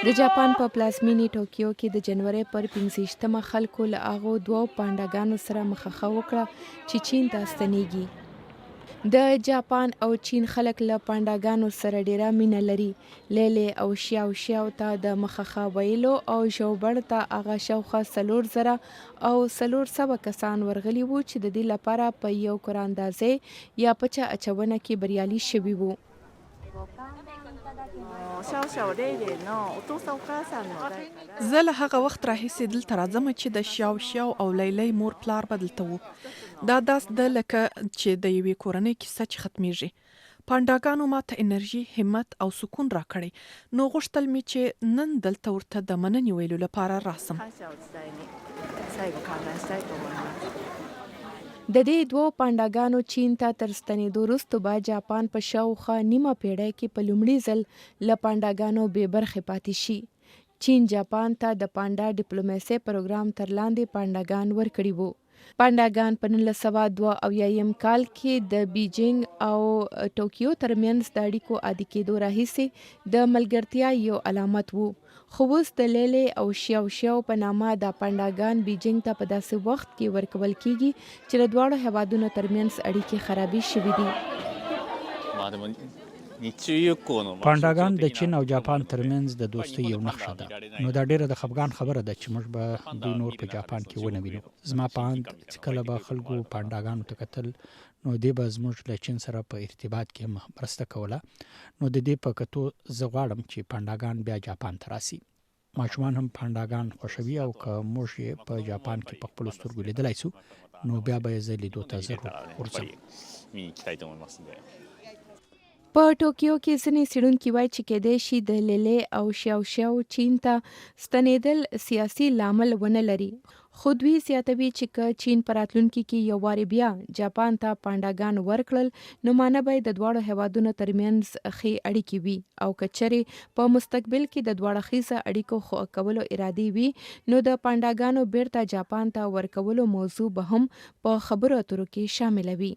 د جاپان په پلازمینې ټوکیو کې د جنوري پر 15مه خلکو له هغو دوو پانډاګانو سره مخه وکړه چې چین ته ستنېږي. د جاپان او چین خلک له پانډاګانو سره ډیره مینه لري. لیلې او شیاو شیاو ته د مخه ویلو او ژوبڼ ته هغه شاوخوا 4,000 او 400 کسان ورغلي وو چې د دې لپاره په یو کوراندازۍ یا پچه اچونه کې بریالي شوي وو. シャオシャオレイレイのお父さんお母さんの代から زه له هغه وخت راهیسې دلته راځم چې د شیاو شیاو او لیلی مور پلار به دلته وو. دا داس ده لکه چې د یوې کورنۍ کیسه چې ختمیږي. پانډاګانو ما ته انرژي، همت او سکون راکړی، نو غوښتل مې چې نن دلته ورته د مننې ویلو لپاره راسم. 感謝を伝えに最後観覧したいと思います。 د دې دوو پانډاګانو چین ته تر ستنېدو وروسته به جاپان په شاوخوا نیمه پیړۍ کې په لومړي ځل له پانډاګانو بې برخې پاتې شي. چین جاپان ته د پانډا ډیپلوماسۍ پروګرام تر لاندې پانډاګان ورکړي وو. پانډاګان په 1972 کال کې د بیجینګ او ټوکیو ترمنځ د اړیکو عادي کېدو راهیسې د ملګرتیا یو علامت وو. خو اوس د لیلې او شیاو شیاو په نامه دا پانډاګان بیجینګ ته په داسې وخت کې ورکول کیږي چې د دواړو هیوادونو ترمنځ اړیکې خرابې شوې دي. پانډاګان د چین او جاپان ترمنځ د دوستۍ یو نښه ده. نو دا ډیره د خفګان خبره ده چې موږ به دوی نور په جاپان کې ونه وینو. زما په اند چې کله به خلکو پانډاګانو ته کتل نو دوی به زموږ له چین سره په ارتباط کې مرسته کوله. نو د دې په کتو زه غواړم چې پانډاګان بیا جاپان ته راسي. ماشومان هم پانډاګان خوښوي او که موږ یې په جاپان کې په خپلو سترګو لیدلی سو نو بیا به یې زه لیدو ته ضرور ورځم. په ټوکیو کې ځینې څېړونکي وایي چې کېدای شي د لیلې او شیاو شیاو چین ته ستنېدل سیاسي لامل ونه لري. خو دوی زیاتوي چې که چین په راتلونکي کې یو وارې بیا جاپان ته پانډاګان ورکړل نو معنی به د دواړو هیوادونو ترمنځ ښې اړیکې وي او که چېرې په مستقبل کې د دواړه اړخیزه اړیکو ښه کولو ارادې وي نو د پانډاګانو بیرته جاپان ته ورکولو موضوع به هم په خبرو اترو کې شامله وي.